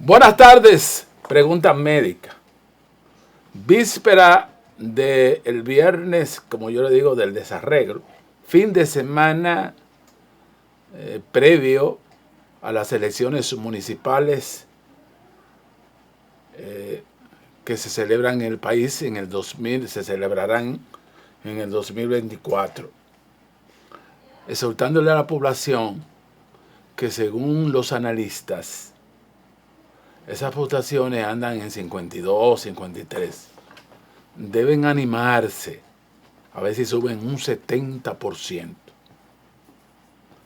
Buenas tardes, pregunta médica. Víspera del viernes, como yo le digo, del desarreglo. Fin de semana previo a las elecciones municipales que se celebran en el país en el 2000, se celebrarán en el 2024. Exhortándole a la población que según los analistas, esas votaciones andan en 52, 53. Deben animarse a ver si suben un 70%.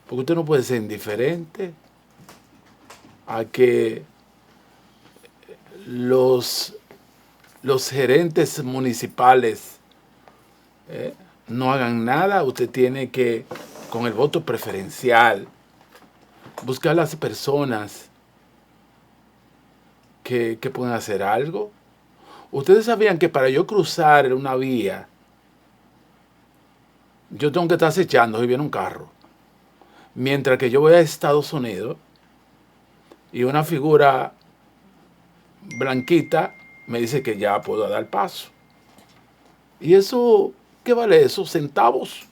Porque usted no puede ser indiferente a que los gerentes municipales no hagan nada. Usted tiene que, con el voto preferencial, buscar las personas que pueden hacer algo. Ustedes sabían que para yo cruzar una vía, yo tengo que estar acechando si viene un carro. Mientras que yo voy a Estados Unidos y una figura blanquita me dice que ya puedo dar paso. ¿Y eso qué vale eso? Centavos.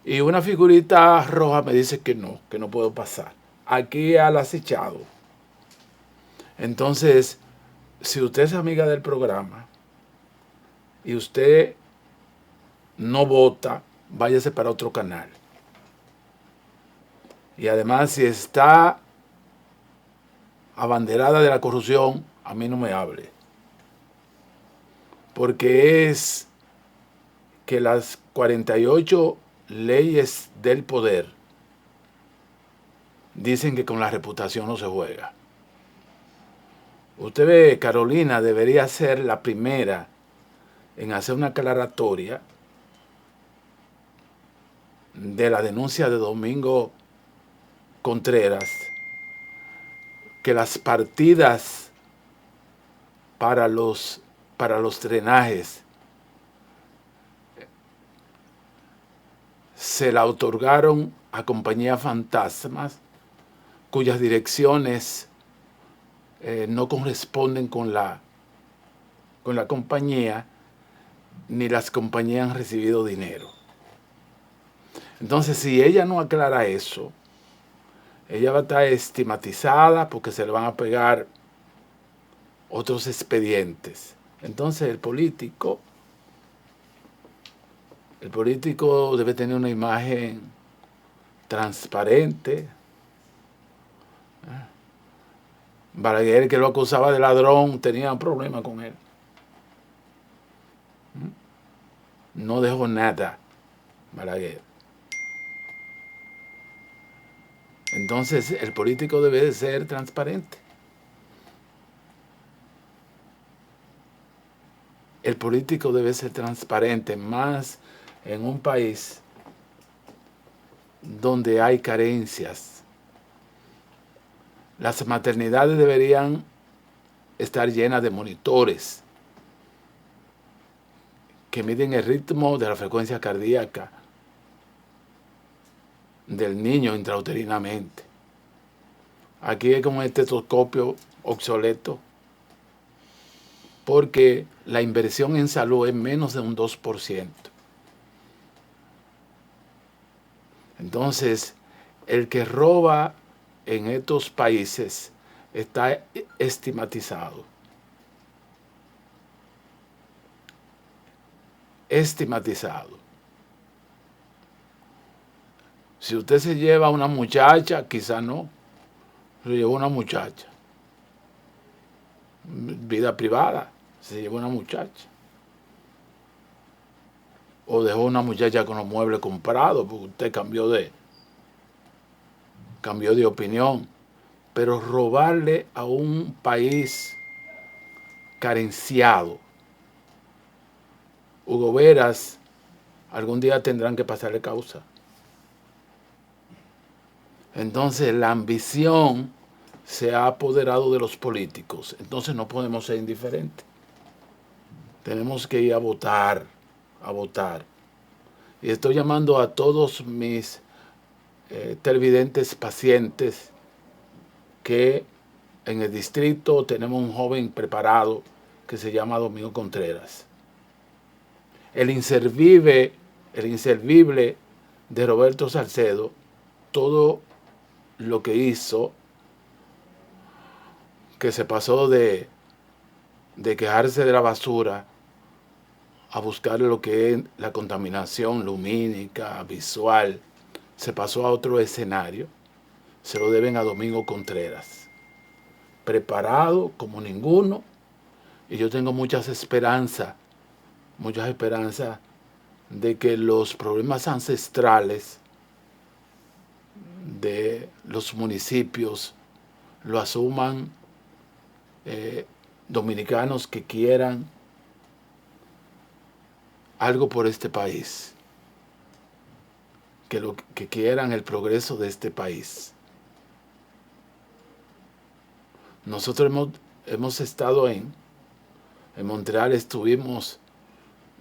Y una figurita roja me dice que no puedo pasar. Aquí al acechado. Entonces, si usted es amiga del programa y usted no vota, váyase para otro canal. Y además, si está abanderada de la corrupción, a mí no me hable. Porque es que las 48 leyes del poder dicen que con la reputación no se juega. Usted ve, Carolina debería ser la primera en hacer una aclaratoria de la denuncia de Domingo Contreras, que las partidas para los drenajes se la otorgaron a compañías fantasmas cuyas direcciones no corresponden con la compañía, ni las compañías han recibido dinero. Entonces, si ella no aclara eso, ella va a estar estigmatizada porque se le van a pegar otros expedientes. Entonces, el político debe tener una imagen transparente. Balaguer, que lo acusaba de ladrón, tenía un problema con él. No dejó nada, Balaguer. Entonces, el político debe de ser transparente. El político debe ser transparente, más en un país donde hay carencias. Las maternidades deberían estar llenas de monitores que miden el ritmo de la frecuencia cardíaca del niño intrauterinamente. Aquí es como un estetoscopio obsoleto, porque la inversión en salud es menos de un 2%. Entonces, el que roba en estos países está estigmatizado. Estigmatizado. Si usted se lleva a una muchacha, quizá no. Se llevó una muchacha. Vida privada, se llevó una muchacha. O dejó una muchacha con los muebles comprados porque usted cambió de opinión. Pero robarle a un país carenciado, Hugo Veras, algún día tendrán que pasarle causa. Entonces la ambición se ha apoderado de los políticos. Entonces no podemos ser indiferentes. Tenemos que ir a votar, a votar. Y estoy llamando a todos mis televidentes pacientes que en el distrito tenemos un joven preparado que se llama Domingo Contreras. El inservible de Roberto Salcedo, todo lo que hizo, que se pasó de quejarse de la basura a buscar lo que es la contaminación lumínica, visual, se pasó a otro escenario, se lo deben a Domingo Contreras. Preparado como ninguno, y yo tengo muchas esperanzas de que los problemas ancestrales de los municipios lo asuman dominicanos que quieran algo por este país, que quieran el progreso de este país. Nosotros hemos estado en Montreal,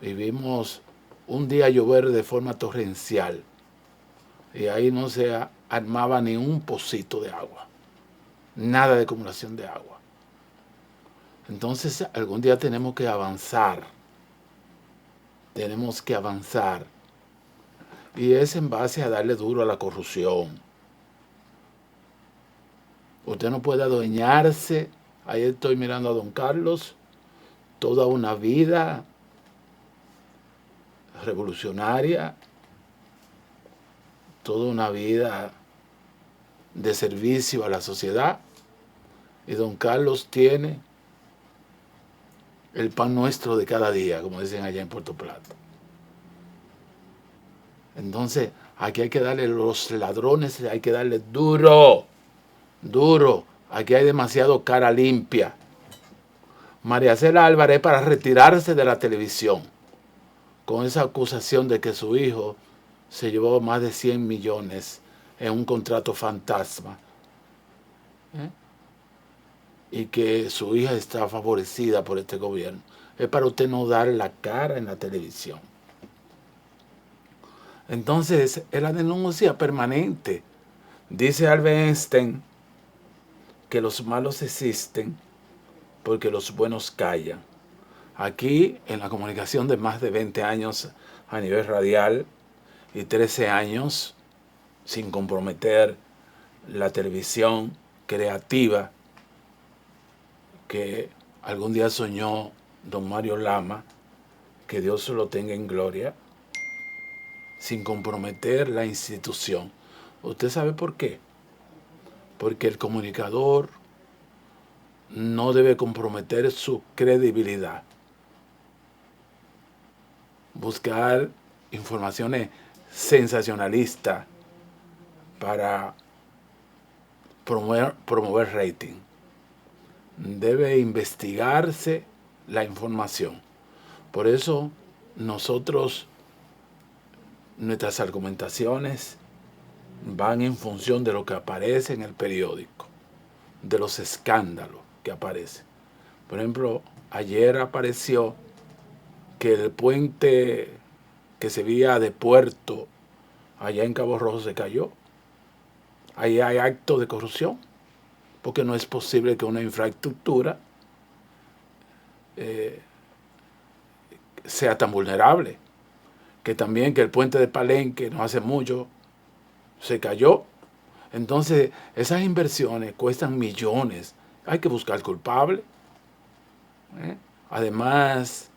vivimos un día llover de forma torrencial y ahí no se armaba ni un pocito de agua, nada de acumulación de agua. Entonces algún día tenemos que avanzar, y es en base a darle duro a la corrupción. Usted no puede adueñarse, ahí estoy mirando a don Carlos, toda una vida revolucionaria, toda una vida de servicio a la sociedad, y don Carlos tiene el pan nuestro de cada día, como dicen allá en Puerto Plata. Entonces, aquí hay que darle, los ladrones hay que darle duro. Aquí hay demasiado cara limpia. María Cela Álvarez para retirarse de la televisión con esa acusación de que su hijo se llevó más de 100 millones en un contrato fantasma, y que su hija está favorecida por este gobierno. Es para usted no dar la cara en la televisión. Entonces, es la denuncia permanente. Dice Albert Einstein que los malos existen porque los buenos callan. Aquí, en la comunicación de más de 20 años a nivel radial y 13 años sin comprometer la televisión creativa que algún día soñó don Mario Lama, que Dios se lo tenga en gloria, sin comprometer la institución. ¿Usted sabe por qué? Porque el comunicador no debe comprometer su credibilidad. Buscar informaciones sensacionalistas para promover rating. Debe investigarse la información. Por eso nuestras argumentaciones van en función de lo que aparece en el periódico, de los escándalos que aparecen. Por ejemplo, ayer apareció que el puente que se veía de puerto allá en Cabo Rojo se cayó. Ahí hay actos de corrupción, porque no es posible que una infraestructura sea tan vulnerable. Que también que el puente de Palenque no hace mucho se cayó. Entonces, esas inversiones cuestan millones. Hay que buscar culpable. Además,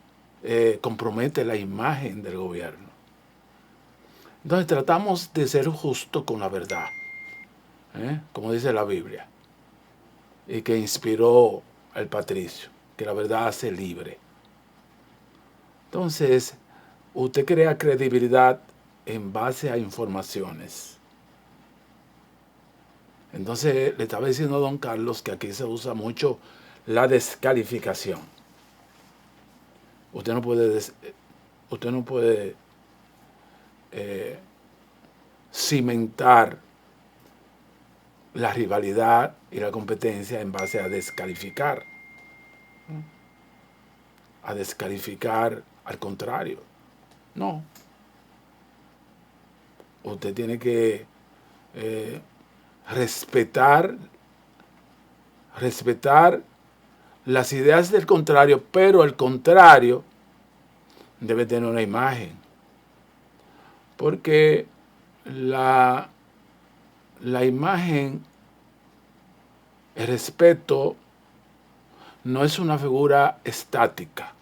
compromete la imagen del gobierno. Entonces, tratamos de ser justos con la verdad, como dice la Biblia, y que inspiró al patricio, que la verdad hace libre. Entonces, usted crea credibilidad en base a informaciones. Entonces, le estaba diciendo a don Carlos que aquí se usa mucho la descalificación. Usted no puede cimentar la rivalidad y la competencia en base a descalificar. A descalificar al contrario. No. Usted tiene que respetar respetar las ideas del contrario, pero el contrario debe tener una imagen. Porque la imagen, el respeto, no es una figura estática.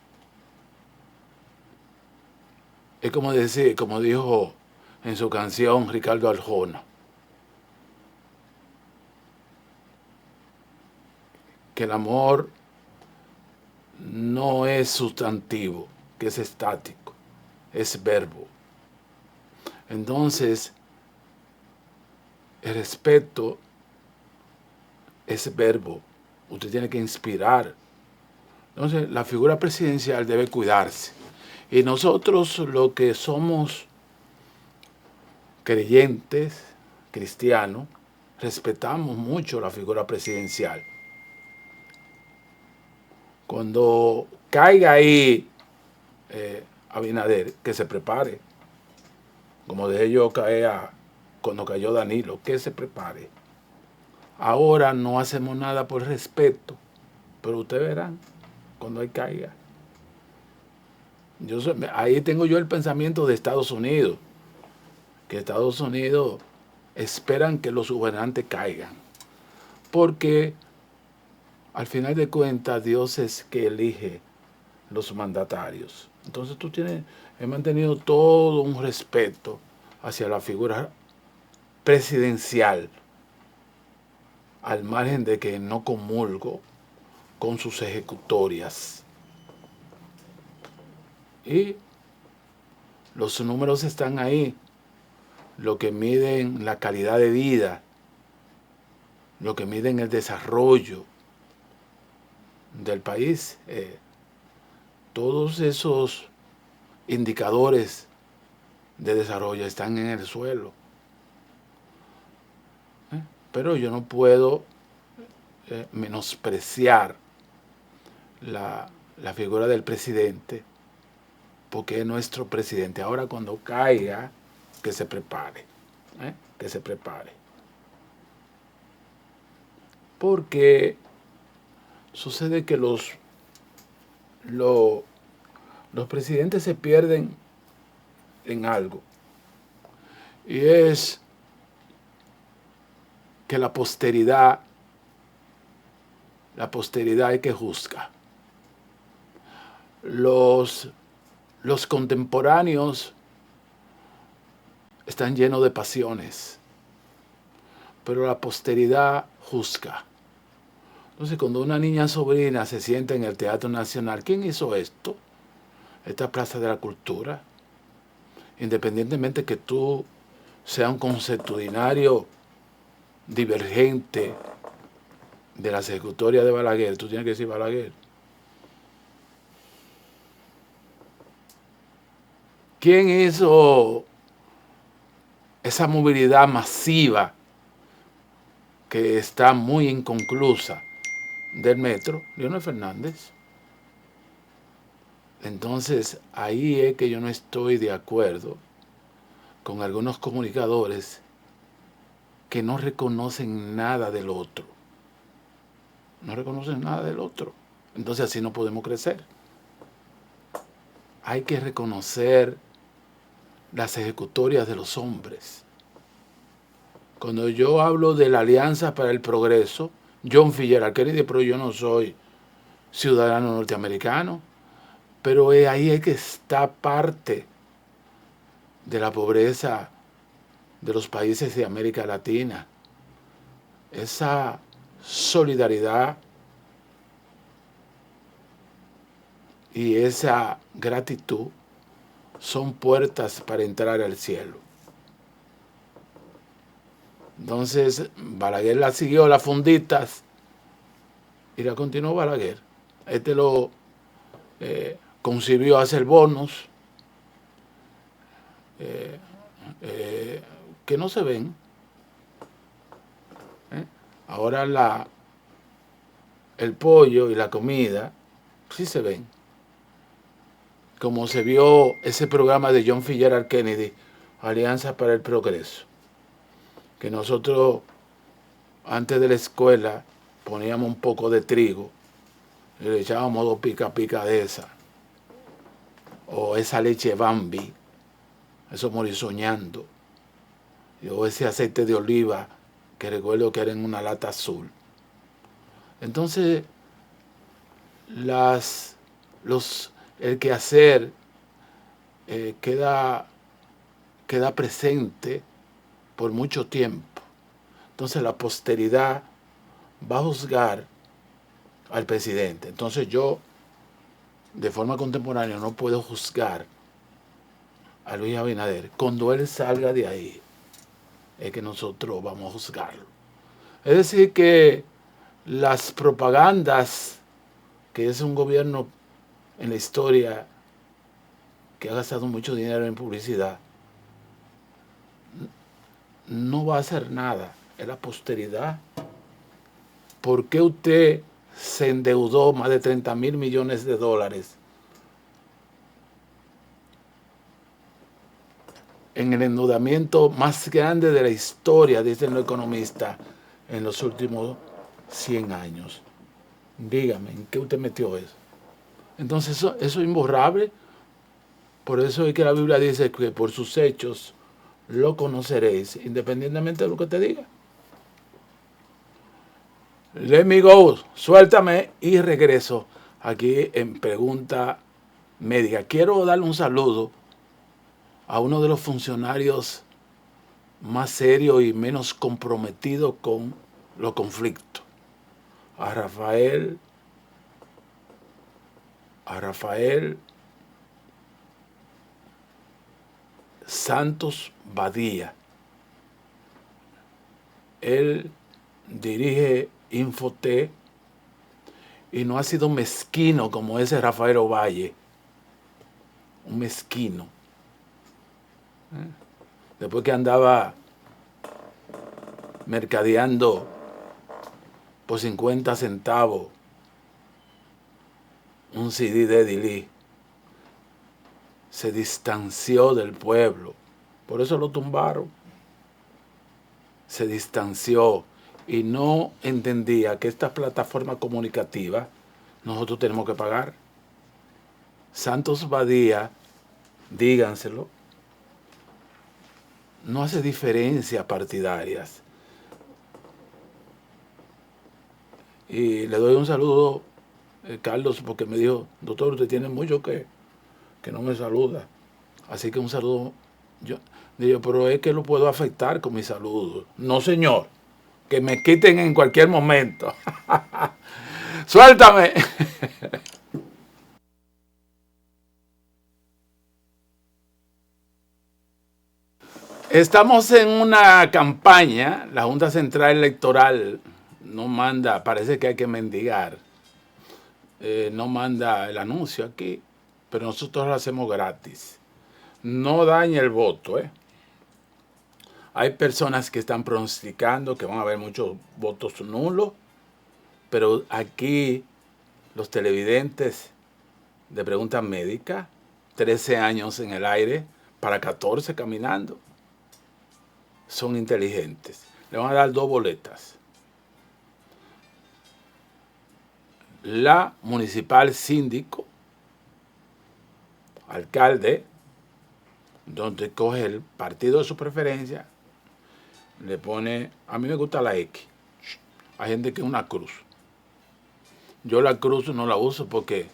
Es como decir, como dijo en su canción Ricardo Arjona, que el amor no es sustantivo, que es estático, es verbo. Entonces, el respeto es verbo. Usted tiene que inspirar. Entonces, la figura presidencial debe cuidarse. Y nosotros, los que somos creyentes, cristianos, respetamos mucho la figura presidencial. Cuando caiga ahí Abinader, que se prepare. Como dejé yo caer cuando cayó Danilo, que se prepare. Ahora no hacemos nada por respeto, pero ustedes verán cuando él caiga. Ahí tengo yo el pensamiento de Estados Unidos, que Estados Unidos esperan que los gobernantes caigan, porque al final de cuentas Dios es que elige los mandatarios. Entonces he mantenido todo un respeto hacia la figura presidencial, al margen de que no comulgo con sus ejecutorias. Y los números están ahí, lo que miden la calidad de vida, lo que miden el desarrollo del país. Todos esos indicadores de desarrollo están en el suelo. Pero yo no puedo menospreciar la figura del presidente, porque es nuestro presidente. Ahora cuando caiga, que se prepare, que se prepare. Porque sucede que los presidentes se pierden en algo, y es que la posteridad es que juzga. Los contemporáneos están llenos de pasiones, pero la posteridad juzga. Entonces, cuando una niña sobrina se sienta en el Teatro Nacional, ¿quién hizo esto? Esta Plaza de la Cultura. Independientemente que tú seas un consuetudinario divergente de las ejecutorias de Balaguer, tú tienes que decir Balaguer. ¿Quién hizo esa movilidad masiva que está muy inconclusa del metro? Leonel Fernández. Entonces, ahí es que yo no estoy de acuerdo con algunos comunicadores que no reconocen nada del otro. No reconocen nada del otro. Entonces, así no podemos crecer. Hay que reconocer las ejecutorias de los hombres. Cuando yo hablo de la Alianza para el Progreso, John Fitzgerald Kennedy, pero yo no soy ciudadano norteamericano, pero ahí es que está parte de la pobreza de los países de América Latina. Esa solidaridad y esa gratitud son puertas para entrar al cielo. Entonces, Balaguer la siguió, las funditas, y la continuó Balaguer. Lo concibió hacer bonos que no se ven. Ahora el pollo y la comida sí se ven. Como se vio ese programa de John Fitzgerald Kennedy, Alianza para el Progreso, que nosotros antes de la escuela poníamos un poco de trigo y le echábamos 2 pica de esa, o esa leche Bambi, eso morí soñando, o ese aceite de oliva que recuerdo que era en una lata azul. Entonces el quehacer queda presente por mucho tiempo. Entonces la posteridad va a juzgar al presidente. Entonces yo, de forma contemporánea, no puedo juzgar a Luis Abinader. Cuando él salga de ahí, es que nosotros vamos a juzgarlo. Es decir, que las propagandas, que es un gobierno en la historia que ha gastado mucho dinero en publicidad, no va a hacer nada. Es la posteridad. ¿Por qué usted se endeudó más de 30,000 millones de dólares en el endeudamiento más grande de la historia, dicen los economistas, en los últimos 100 años? Dígame, ¿en qué usted metió eso? Entonces eso es imborrable. Por eso es que la Biblia dice que por sus hechos lo conoceréis, independientemente de lo que te diga. Let me go, suéltame y regreso aquí en Pregunta Médica. Quiero darle un saludo a uno de los funcionarios más serios y menos comprometidos con los conflictos, a Rafael Santos Badía. Él dirige Infotep y no ha sido mezquino como ese Rafael Ovalle, un mezquino. Después que andaba mercadeando por 50 centavos un CD de Eddie Lee, se distanció del pueblo, por eso lo tumbaron. Se distanció y no entendía que esta plataforma comunicativa nosotros tenemos que pagar. Santos Badía, díganselo, no hace diferencias partidarias. Y le doy un saludo, Carlos, porque me dijo, doctor, usted tiene mucho que no me saluda. Así que un saludo. Yo digo, pero es que lo puedo afectar con mi saludo. No, señor, que me quiten en cualquier momento. Suéltame. Estamos en una campaña, la Junta Central Electoral no manda, parece que hay que mendigar, no manda el anuncio aquí, pero nosotros lo hacemos gratis. No daña el voto, Hay personas que están pronosticando que van a haber muchos votos nulos, pero aquí los televidentes de Preguntas Médicas, 13 años en el aire para 14 caminando, son inteligentes. Le van a dar 2 boletas. La municipal síndico, alcalde, donde coge el partido de su preferencia, le pone, a mí me gusta la X. Hay gente que es una cruz. Yo la cruz no la uso porque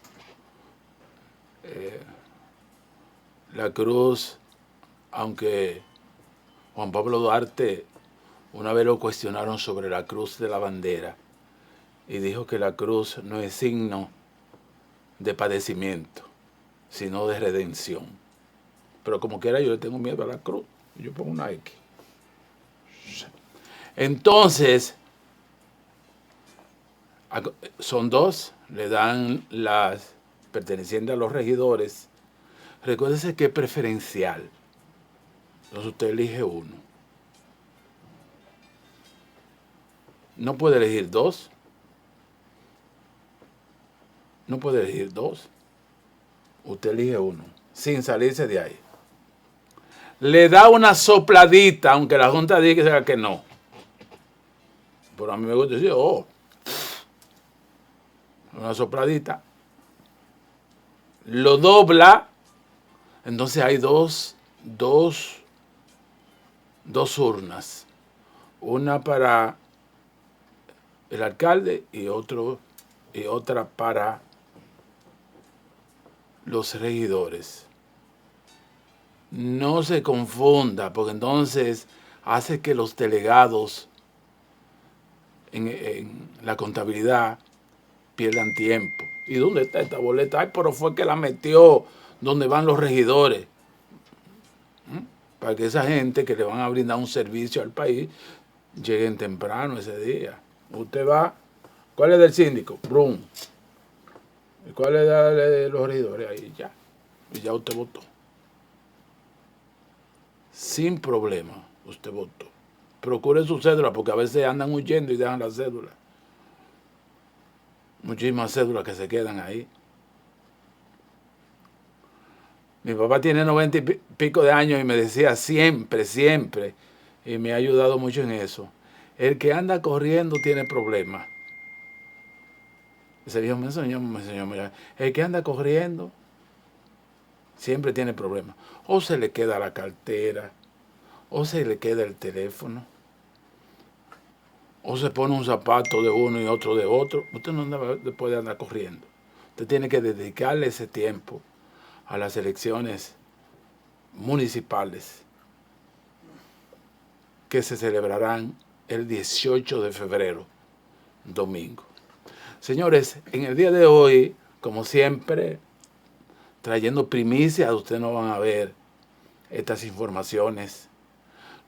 la cruz, aunque Juan Pablo Duarte una vez lo cuestionaron sobre la cruz de la bandera y dijo que la cruz no es signo de padecimiento, sino de redención. Pero como quiera yo le tengo miedo a la cruz. Yo pongo una X. Entonces, son 2, le dan las pertenecientes a los regidores. Recuérdese que es preferencial. Entonces usted elige uno. No puede elegir 2. No puede elegir 2. Usted elige uno, sin salirse de ahí. Le da una sopladita, aunque la Junta diga que no. Pero a mí me gusta decir, una sopladita, lo dobla, entonces hay dos urnas, una para el alcalde y otra para los regidores. No se confunda, porque entonces hace que los delegados en la contabilidad pierdan tiempo. ¿Y dónde está esta boleta? Ay, pero fue que la metió donde van los regidores. Para que esa gente que le van a brindar un servicio al país lleguen temprano ese día. Usted va, ¿cuál es del síndico? Brum. ¿Y cuál es de los regidores? Ahí ya. Y ya usted votó. Sin problema, usted votó. Procure su cédula, porque a veces andan huyendo y dejan la cédula. Muchísimas cédulas que se quedan ahí. Mi papá tiene 90 y pico de años y me decía siempre, y me ha ayudado mucho en eso. El que anda corriendo tiene problemas. Ese viejo me enseñó, mira, el que anda corriendo siempre tiene problemas. O se le queda la cartera, o se le queda el teléfono, o se pone un zapato de uno y otro de otro. Usted no puede andar corriendo. Usted tiene que dedicarle ese tiempo a las elecciones municipales que se celebrarán el 18 de febrero, domingo. Señores, en el día de hoy, como siempre, trayendo primicias, ustedes no van a ver estas informaciones.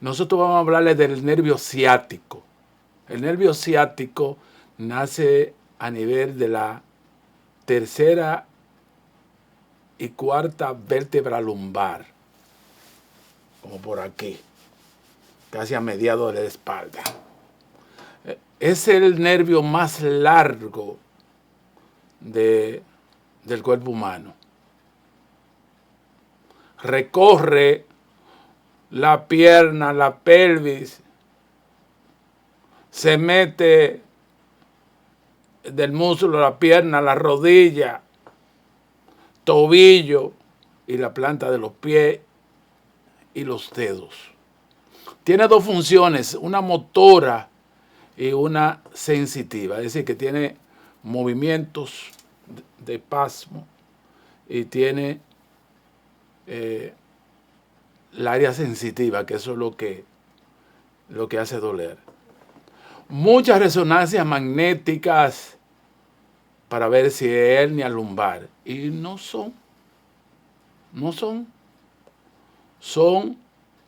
Nosotros vamos a hablarles del nervio ciático. El nervio ciático nace a nivel de la tercera y cuarta vértebra lumbar, como por aquí, casi a mediados de la espalda. Es el nervio más largo del cuerpo humano. Recorre la pierna, la pelvis, se mete del músculo, la pierna, la rodilla, tobillo y la planta de los pies y los dedos. Tiene dos funciones, una motora y una sensitiva, es decir, que tiene movimientos de espasmo y tiene el área sensitiva, que eso es lo que hace doler. Muchas resonancias magnéticas para ver si es hernia lumbar. Y no son. Son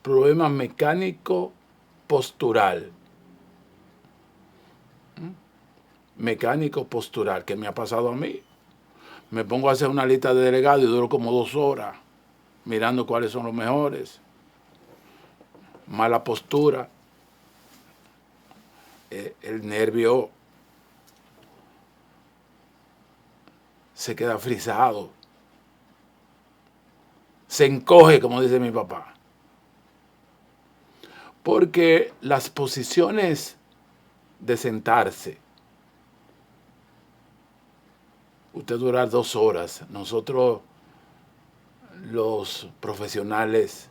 problemas mecánicos postural. Mecánico postural, que me ha pasado a mí. Me pongo a hacer una lista de delegados y duro como 2 horas mirando cuáles son los mejores. Mala postura. El nervio se queda frisado. Se encoge, como dice mi papá. Porque las posiciones de sentarse, usted dura 2 horas. Nosotros, los profesionales,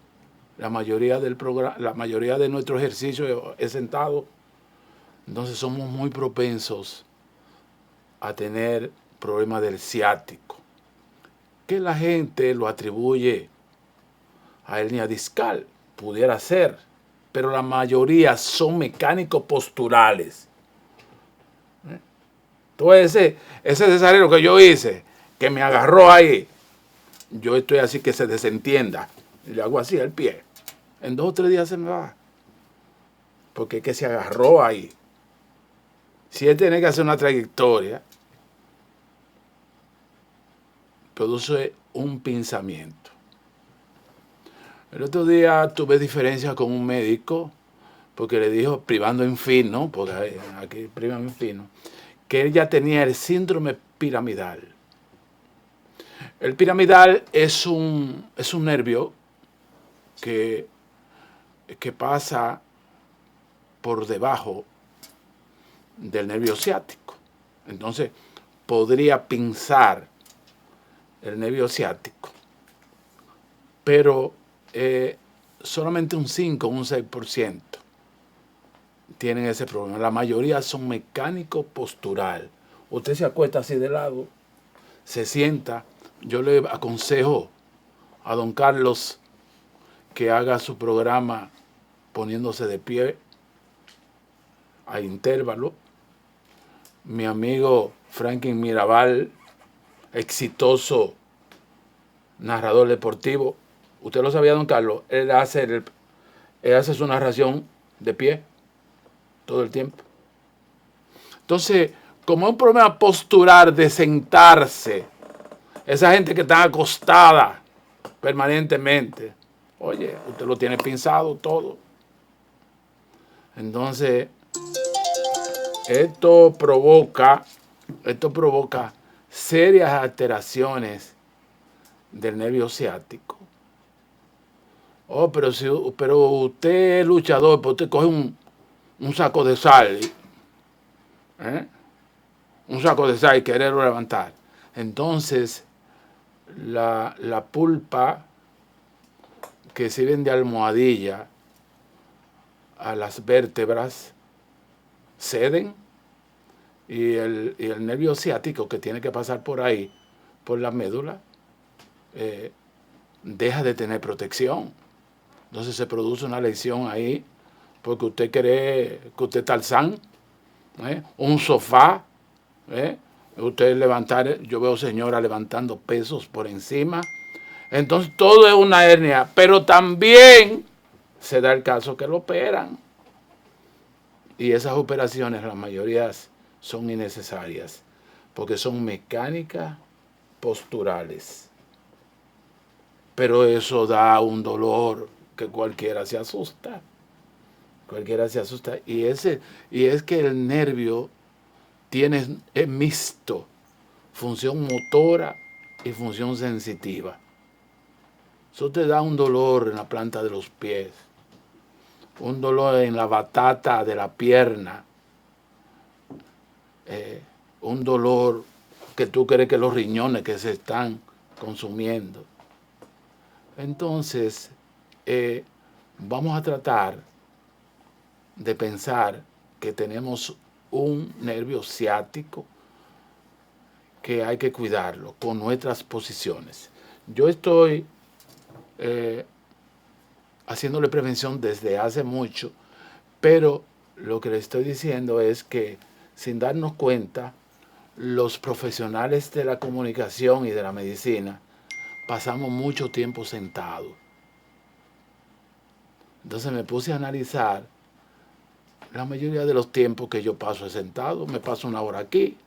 la mayoría de nuestro ejercicio es sentado. Entonces somos muy propensos a tener problemas del ciático, que la gente lo atribuye a hernia discal, pudiera ser, pero la mayoría son mecánicos posturales. Entonces ese desarrollo que yo hice, que me agarró ahí, yo estoy así que se desentienda, y le hago así al pie, en 2 o 3 días se me va, porque es que se agarró ahí. Si él tiene que hacer una trayectoria, produce un pinzamiento. El otro día tuve diferencia con un médico, porque le dijo, privando en fino, porque aquí privan en fino, que él ya tenía el síndrome piramidal. El piramidal es un nervio que pasa por debajo del nervio ciático. Entonces, podría pinzar el nervio ciático, pero solamente un 5 o un 6% tienen ese problema. La mayoría son mecánico postural. Usted se acuesta así de lado, se sienta. Yo le aconsejo a don Carlos que haga su programa poniéndose de pie a intervalo. Mi amigo Franklin Mirabal, exitoso narrador deportivo, ¿usted lo sabía, don Carlos? Él hace su narración de pie todo el tiempo. Entonces, como es un problema postural de sentarse, esa gente que está acostada permanentemente, oye, usted lo tiene pinzado todo. Entonces, esto provoca serias alteraciones del nervio ciático. Oh, pero usted es luchador, pues usted coge un saco de sal, un saco de sal y quererlo levantar. Entonces, la pulpa que sirven de almohadilla a las vértebras ceden y el nervio ciático que tiene que pasar por ahí, por la médula, deja de tener protección. Entonces se produce una lesión ahí porque usted cree que usted está Tarzán, un sofá, usted levantar, yo veo señoras levantando pesos por encima. Entonces todo es una hernia, pero también se da el caso que lo operan. Y esas operaciones, la mayoría son innecesarias, porque son mecánicas posturales. Pero eso da un dolor que cualquiera se asusta. Cualquiera se asusta. Y es que el nervio es mixto, función motora y función sensitiva. Eso te da un dolor en la planta de los pies, un dolor en la batata de la pierna, un dolor que tú crees que los riñones que se están consumiendo. Entonces, vamos a tratar de pensar que tenemos un nervio ciático que hay que cuidarlo con nuestras posiciones. Yo estoy haciéndole prevención desde hace mucho, pero lo que le estoy diciendo es que sin darnos cuenta, los profesionales de la comunicación y de la medicina pasamos mucho tiempo sentados. Entonces me puse a analizar la mayoría de los tiempos que yo paso sentado. Me paso 1 hora aquí,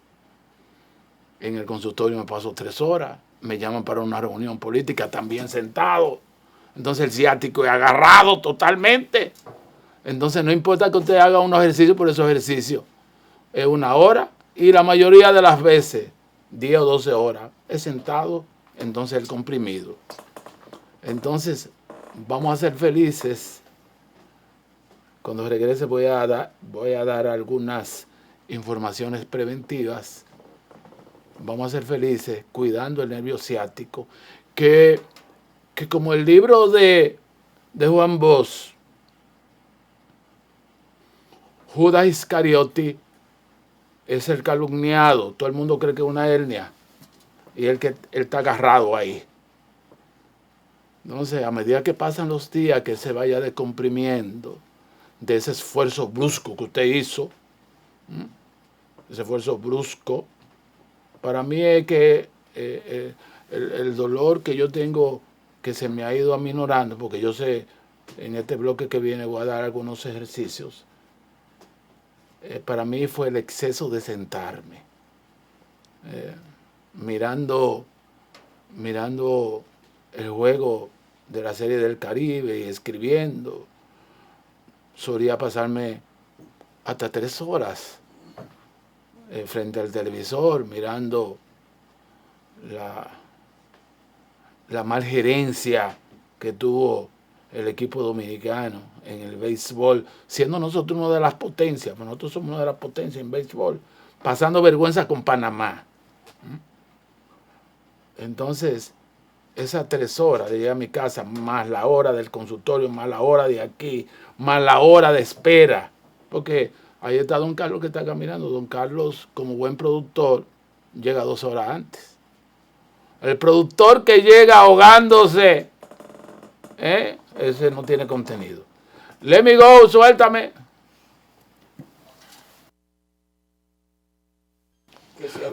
en el consultorio me paso 3 horas, me llaman para una reunión política también sentado. Entonces el ciático es agarrado totalmente. Entonces no importa que usted haga unos ejercicios, por esos ejercicios es 1 hora y la mayoría de las veces 10 o 12 horas es sentado, entonces el comprimido. Entonces vamos a ser felices. Cuando regrese voy a dar algunas informaciones preventivas. Vamos a ser felices cuidando el nervio ciático, que como el libro de Juan Bosch, Judas Iscariote es el calumniado. Todo el mundo cree que es una hernia y él está agarrado ahí. Entonces, a medida que pasan los días, que se vaya descomprimiendo de ese esfuerzo brusco que usted hizo, ese esfuerzo brusco, para mí es que el dolor que yo tengo, que se me ha ido aminorando, porque yo sé, en este bloque que viene voy a dar algunos ejercicios, para mí fue el exceso de sentarme, mirando el juego de la Serie del Caribe y escribiendo. Solía pasarme hasta 3 horas frente al televisor mirando la mal gerencia que tuvo el equipo dominicano en el béisbol, siendo nosotros una de las potencias, pues nosotros somos una de las potencias en béisbol, pasando vergüenza con Panamá. Entonces, esas 3 horas de llegar a mi casa, más la hora del consultorio, más la hora de aquí, más la hora de espera. Porque ahí está don Carlos que está caminando. Don Carlos, como buen productor, llega 2 horas antes. El productor que llega ahogándose, ese no tiene contenido. Let me go, suéltame.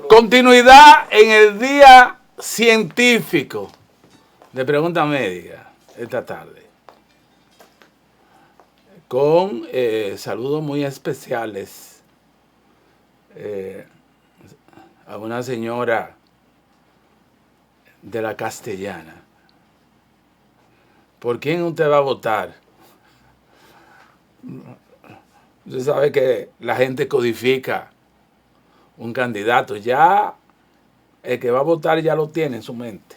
Continuidad en el día científico de Pregunta Médica esta tarde. Con saludos muy especiales a una señora de la Castellana. ¿Por quién usted va a votar? Usted sabe que la gente codifica un candidato. Ya el que va a votar ya lo tiene en su mente.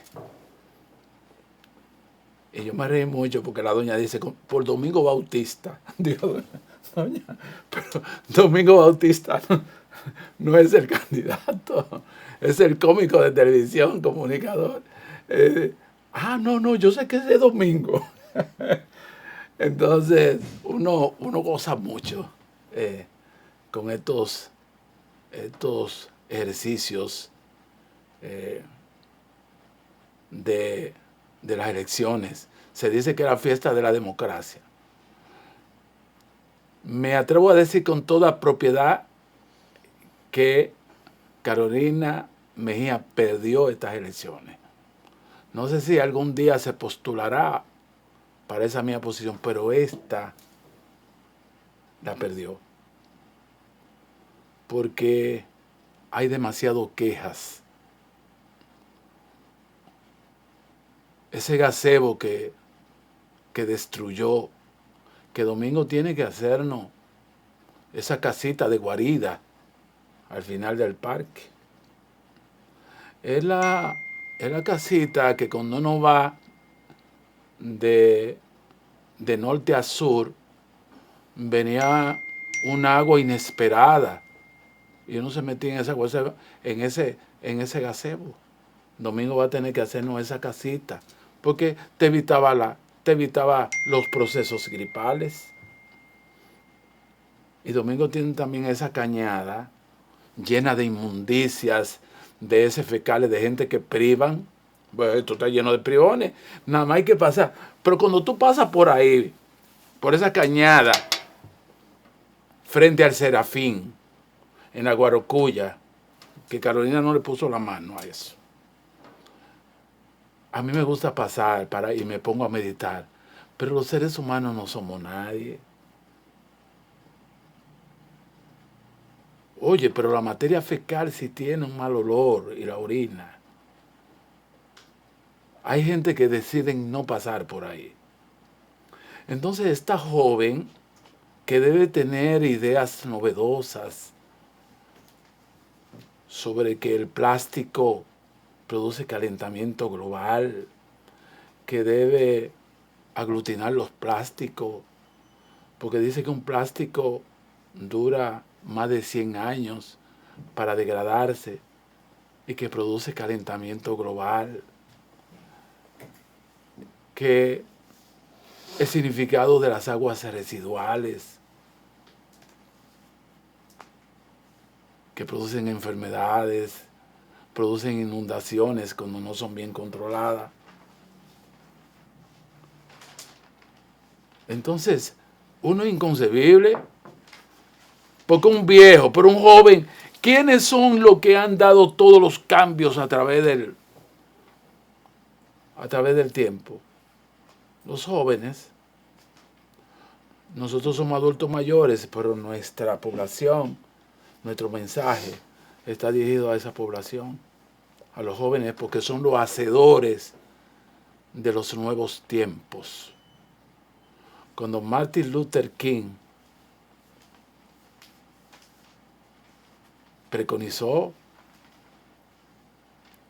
Y yo me reí mucho porque la doña dice, por Domingo Bautista. Digo, doña, pero Domingo Bautista no es el candidato, es el cómico de televisión, comunicador. No, yo sé que es de Domingo. Entonces, uno goza mucho con estos ejercicios de las elecciones. Se dice que es la fiesta de la democracia. Me atrevo a decir con toda propiedad que Carolina Mejía perdió estas elecciones. No sé si algún día se postulará para esa misma posición, pero esta la perdió. Porque hay demasiado quejas. Ese gazebo que destruyó, que Domingo tiene que hacernos esa casita de guarida al final del parque. Es la casita que cuando uno va de norte a sur, venía un agua inesperada y uno se metía en en ese gazebo. Domingo va a tener que hacernos esa casita porque te evitaba los procesos gripales. Y Domingo tiene también esa cañada llena de inmundicias, de heces fecales, de gente que privan. Bueno, esto está lleno de privones, nada más hay que pasar. Pero cuando tú pasas por ahí, por esa cañada, frente al Serafín, en la Guarocuya, que Carolina no le puso la mano a eso. A mí me gusta pasar y me pongo a meditar, pero los seres humanos no somos nadie. Oye, pero la materia fecal sí tiene un mal olor y la orina. Hay gente que decide no pasar por ahí. Entonces esta joven que debe tener ideas novedosas sobre que el plástico produce calentamiento global, que debe aglutinar los plásticos, porque dice que un plástico dura más de 100 años para degradarse y que produce calentamiento global, que el significado de las aguas residuales, que producen enfermedades, producen inundaciones cuando no son bien controladas. Entonces, uno es inconcebible, porque un viejo, pero un joven, ¿quiénes son los que han dado todos los cambios a través del tiempo? Los jóvenes. Nosotros somos adultos mayores, pero nuestra población, nuestro mensaje está dirigido a esa población, a los jóvenes, porque son los hacedores de los nuevos tiempos. Cuando Martin Luther King preconizó,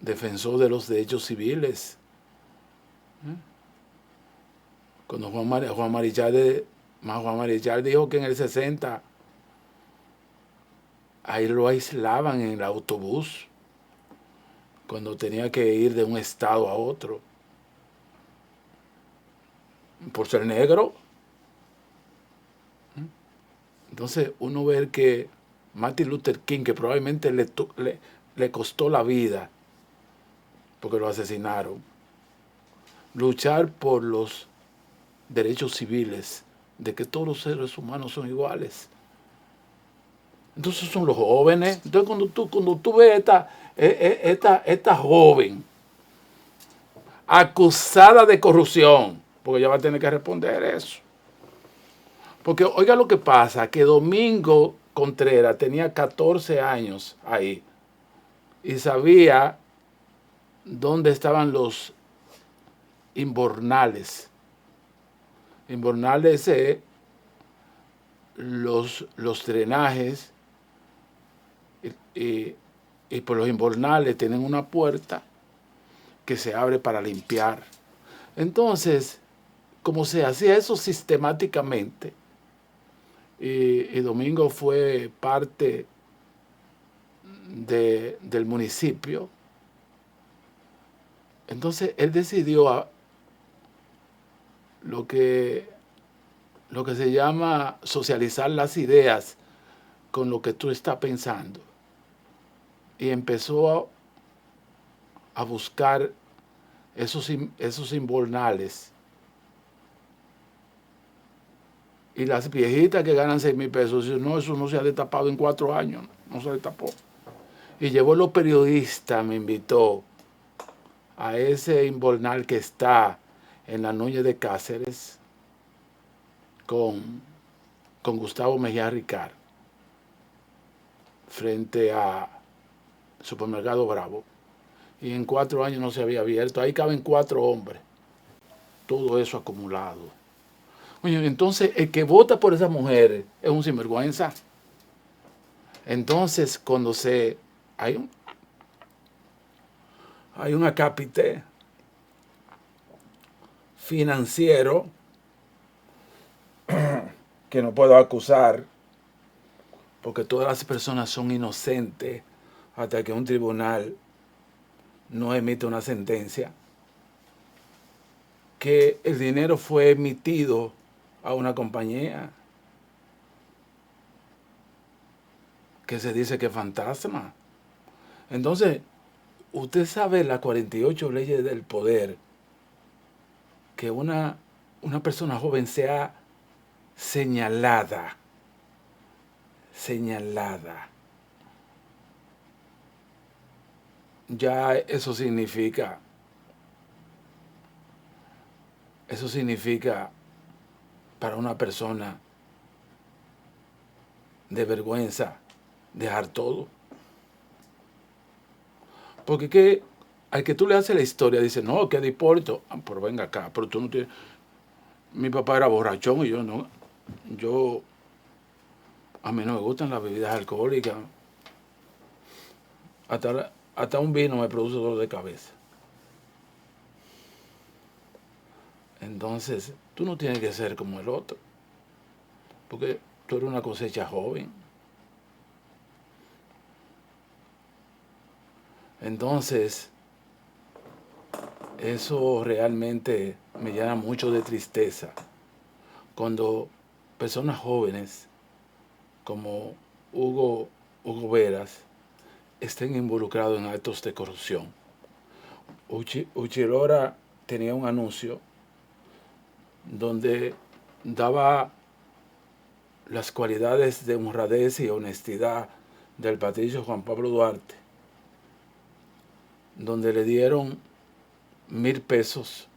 defensor de los derechos civiles, cuando Juan Marichal dijo que en el 60 ahí lo aislaban en el autobús, cuando tenía que ir de un estado a otro, por ser negro. Entonces uno ve que Martin Luther King, que probablemente le costó la vida, porque lo asesinaron, luchar por los derechos civiles, de que todos los seres humanos son iguales. Entonces son los jóvenes. Entonces cuando tú ves esta joven acusada de corrupción, porque ella va a tener que responder eso. Porque oiga lo que pasa, que Domingo Contreras tenía 14 años ahí y sabía dónde estaban los invernales. Invernales es los drenajes y por los invernales tienen una puerta que se abre para limpiar. Entonces, como se hacía eso sistemáticamente, y Domingo fue parte del municipio, entonces él decidió lo que se llama socializar las ideas con lo que tú estás pensando. Y empezó a buscar esos invernales. Y las viejitas que ganan 6,000 pesos, dicen, no, eso no se ha destapado en 4 años, no se destapó. Y llevó los periodistas, me invitó a ese invernal que está en la Núñez de Cáceres con Gustavo Mejía Ricard, frente a Supermercado Bravo. Y en 4 años no se había abierto. Ahí caben 4 hombres. Todo eso acumulado. Oye, entonces el que vota por esas mujeres es un sinvergüenza. Entonces, cuando hay un acápite financiero que no puedo acusar, porque todas las personas son inocentes hasta que un tribunal no emite una sentencia, que el dinero fue emitido a una compañía que se dice que es fantasma. Entonces, usted sabe las 48 leyes del poder, que una persona joven sea señalada, ya eso significa para una persona de vergüenza dejar todo. Porque al que tú le haces la historia, dice, no, que de Hipólito, pero venga acá, pero tú no tienes... Mi papá era borrachón y yo no. A mí no me gustan las bebidas alcohólicas. Hasta un vino me produce dolor de cabeza. Entonces, tú no tienes que ser como el otro, porque tú eres una cosecha joven. Entonces, eso realmente me llena mucho de tristeza cuando personas jóvenes como Hugo Veras estén involucrados en actos de corrupción. Uchilora tenía un anuncio donde daba las cualidades de honradez y honestidad del patricio Juan Pablo Duarte, donde le dieron 1,000 pesos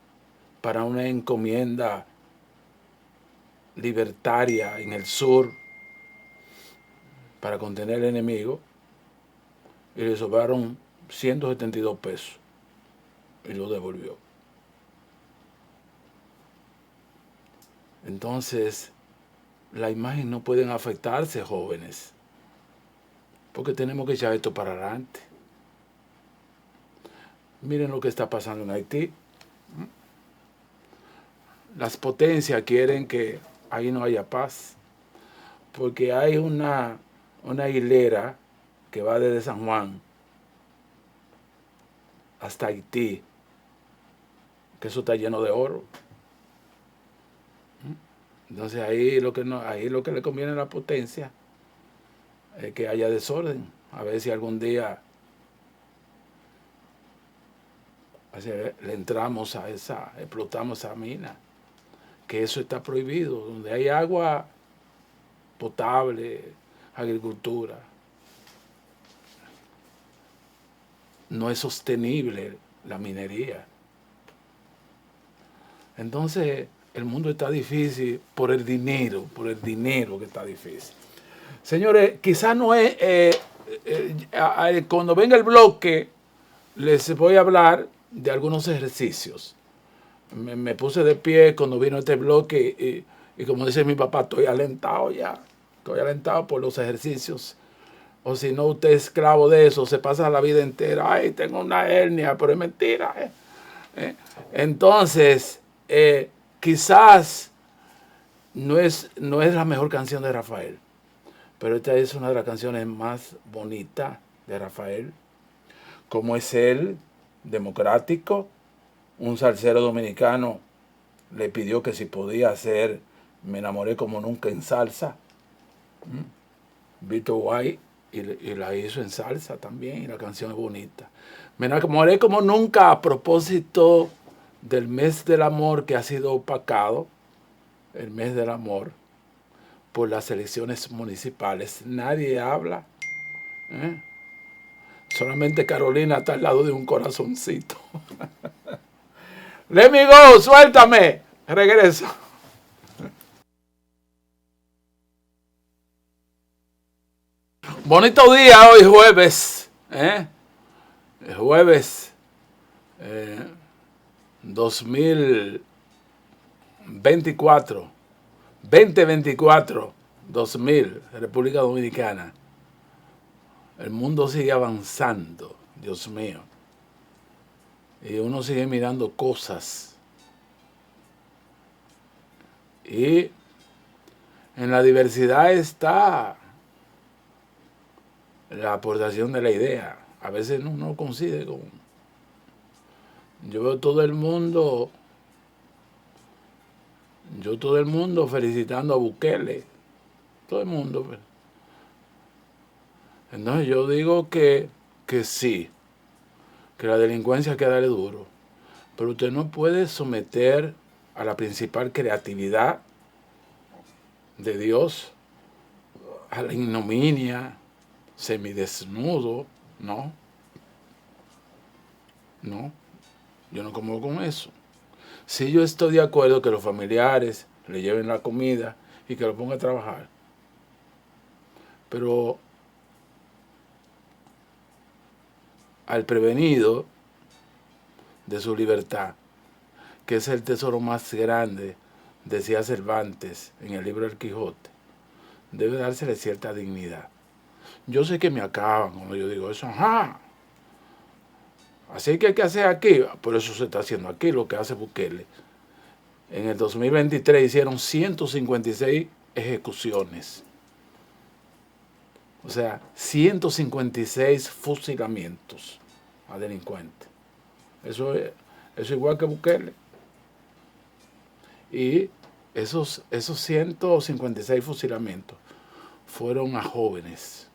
para una encomienda libertaria en el sur para contener al enemigo, y le sobraron 172 pesos y lo devolvió. Entonces, la imagen no pueden afectarse, jóvenes, porque tenemos que echar esto para adelante. Miren lo que está pasando en Haití. Las potencias quieren que ahí no haya paz, porque hay una hilera que va desde San Juan hasta Haití, que eso está lleno de oro. Entonces ahí lo que le conviene a la potencia es que haya desorden. A ver si algún día le entramos explotamos esa mina, que eso está prohibido. Donde hay agua potable, agricultura, no es sostenible la minería. Entonces el mundo está difícil por el dinero que está difícil. Señores, quizás no es, cuando venga el bloque, les voy a hablar de algunos ejercicios. Me puse de pie cuando vino este bloque y como dice mi papá, estoy alentado ya. Estoy alentado por los ejercicios. O si no, usted es esclavo de eso, se pasa la vida entera. Ay, tengo una hernia, pero es mentira. Entonces, quizás no es la mejor canción de Rafael, pero esta es una de las canciones más bonitas de Rafael. Como es él, democrático, un salsero dominicano le pidió que si podía hacer Me enamoré como nunca en salsa. Vito White y la hizo en salsa también, y la canción es bonita. Me enamoré como nunca a propósito del mes del amor que ha sido opacado, el mes del amor, por las elecciones municipales. Nadie habla. Solamente Carolina está al lado de un corazoncito. Let me go, suéltame. Regreso. Bonito día hoy, jueves. El jueves 2024. 2024. 2000, República Dominicana. El mundo sigue avanzando, Dios mío. Y uno sigue mirando cosas. Y en la diversidad está la aportación de la idea. A veces no coincide con... Yo veo todo el mundo felicitando a Bukele. Todo el mundo. Entonces yo digo que sí, que la delincuencia hay que darle duro. Pero usted no puede someter a la principal creatividad de Dios a la ignominia, semidesnudo. No, yo no como con eso. Si yo estoy de acuerdo que los familiares le lleven la comida y que lo ponga a trabajar, pero al prevenido de su libertad, que es el tesoro más grande, decía Cervantes en el libro del Quijote, debe dársele cierta dignidad. Yo sé que me acaban cuando yo digo eso. Ajá. Así que hay que hacer aquí. Por eso se está haciendo aquí lo que hace Bukele. En el 2023 hicieron 156 ejecuciones. O sea, 156 fusilamientos a delincuentes. Eso es igual que Bukele. Y esos 156 fusilamientos fueron a jóvenes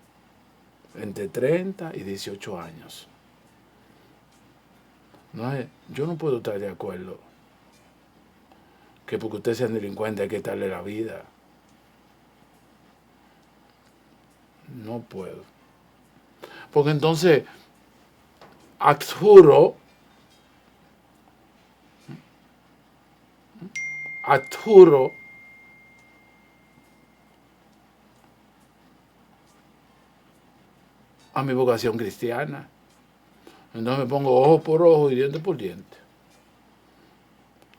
entre 30 y 18 años. Yo no puedo estar de acuerdo que porque usted sea delincuente hay que darle la vida. No puedo. Porque entonces adjuro a mi vocación cristiana. Entonces me pongo ojo por ojo y diente por diente.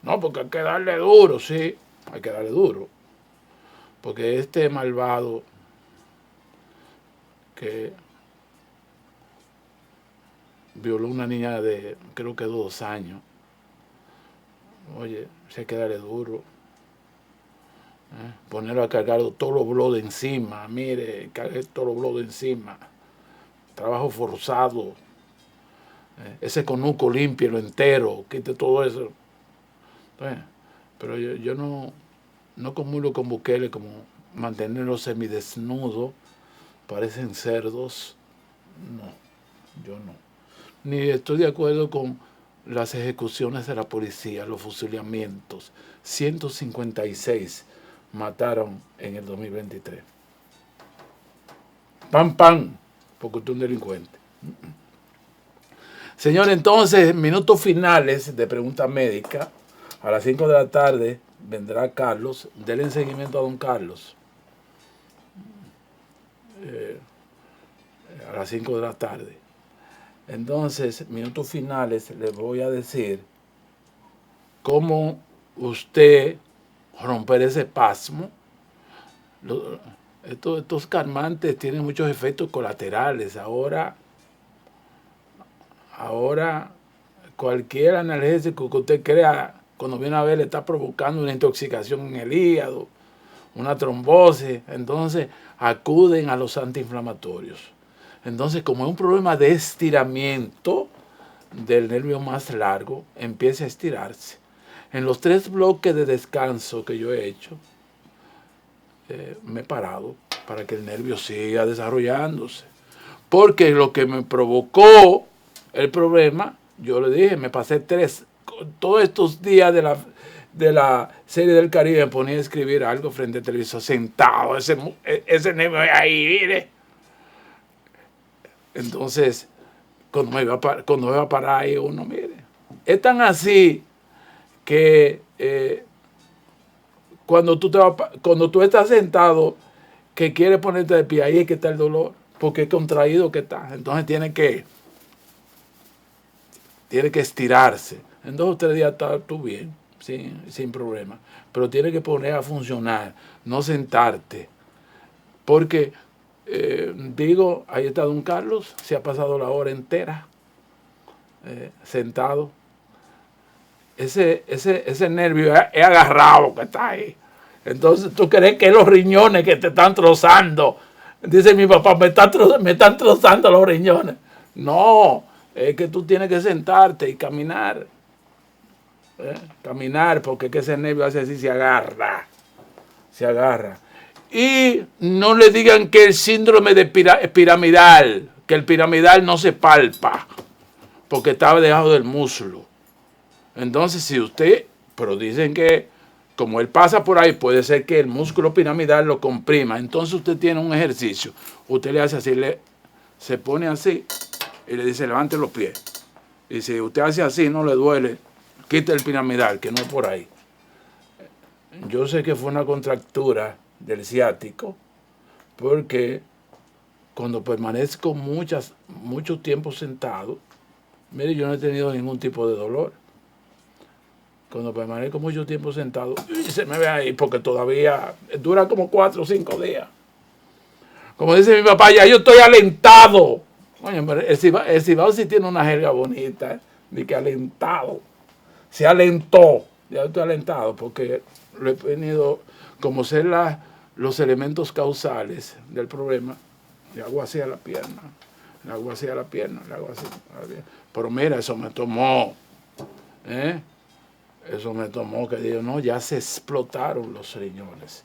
No, porque hay que darle duro, sí, hay que darle duro. Porque este malvado que violó a una niña de creo que 2 años, oye, se hay que darle duro. Ponerlo a cargar todos los blogs de encima, mire, cargue todos los blogs de encima. Trabajo forzado. Ese conuco límpielo entero, quite todo eso. Bueno, pero yo no comulgo con Bukele como mantenerlo semidesnudo, parecen cerdos. No, yo no. Ni estoy de acuerdo con las ejecuciones de la policía, los fusilamientos. 156 mataron en el 2023. ¡Pam, pam! Porque usted es un delincuente. Señor, entonces, minutos finales de pregunta médica. A las 5 de la tarde vendrá Carlos. Denle seguimiento a don Carlos. A las 5 de la tarde. Entonces, minutos finales, les voy a decir cómo usted romper ese pasmo. Estos calmantes tienen muchos efectos colaterales. Ahora cualquier analgésico que usted crea, cuando viene a ver, le está provocando una intoxicación en el hígado, una trombosis. Entonces acuden a los antiinflamatorios. Entonces, como es un problema de estiramiento del nervio más largo, empieza a estirarse. En los 3 bloques de descanso que yo he hecho, me he parado para que el nervio siga desarrollándose. Porque lo que me provocó el problema, yo le dije, me pasé todos estos días de la serie del Caribe, me ponía a escribir algo frente al televisor, sentado, ese nervio ahí, mire. Entonces, cuando me iba a parar ahí uno, mire, es tan así que cuando tú estás sentado, que quieres ponerte de pie, ahí es que está el dolor, porque es contraído que está. Entonces tiene que estirarse. En 2 o 3 días estás tú bien, sin problema. Pero tiene que poner a funcionar, no sentarte. Porque, ahí está don Carlos, se ha pasado la hora entera sentado. Ese nervio es agarrado que está ahí. Entonces tú crees que es los riñones que te están trozando. Dice mi papá, me están trozando los riñones. No, es que tú tienes que sentarte y caminar. Caminar, porque es que ese nervio hace así, se agarra. Y no le digan que el síndrome de piramidal, que el piramidal no se palpa, porque estaba debajo del muslo. Entonces, pero dicen que como él pasa por ahí, puede ser que el músculo piramidal lo comprima. Entonces usted tiene un ejercicio. Usted le hace así, se pone así y le dice, levante los pies. Y si usted hace así, no le duele, quita el piramidal, que no es por ahí. Yo sé que fue una contractura del ciático, porque cuando permanezco mucho tiempo sentado, mire, yo no he tenido ningún tipo de dolor. Cuando permanezco mucho tiempo sentado, y se me ve ahí, porque todavía dura como 4 o 5 días. Como dice mi papá, ya yo estoy alentado. Oye, pero el Cibao sí tiene una jerga bonita, de que alentado. Se alentó, ya estoy alentado, porque lo he venido, como ser los elementos causales del problema, le hago así a la pierna, le hago así a la pierna. Pero mira, eso me tomó, que digo, no, ya se explotaron los riñones.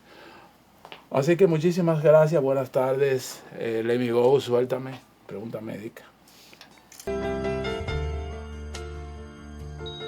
Así que muchísimas gracias, buenas tardes. Let me go, suéltame, pregunta médica.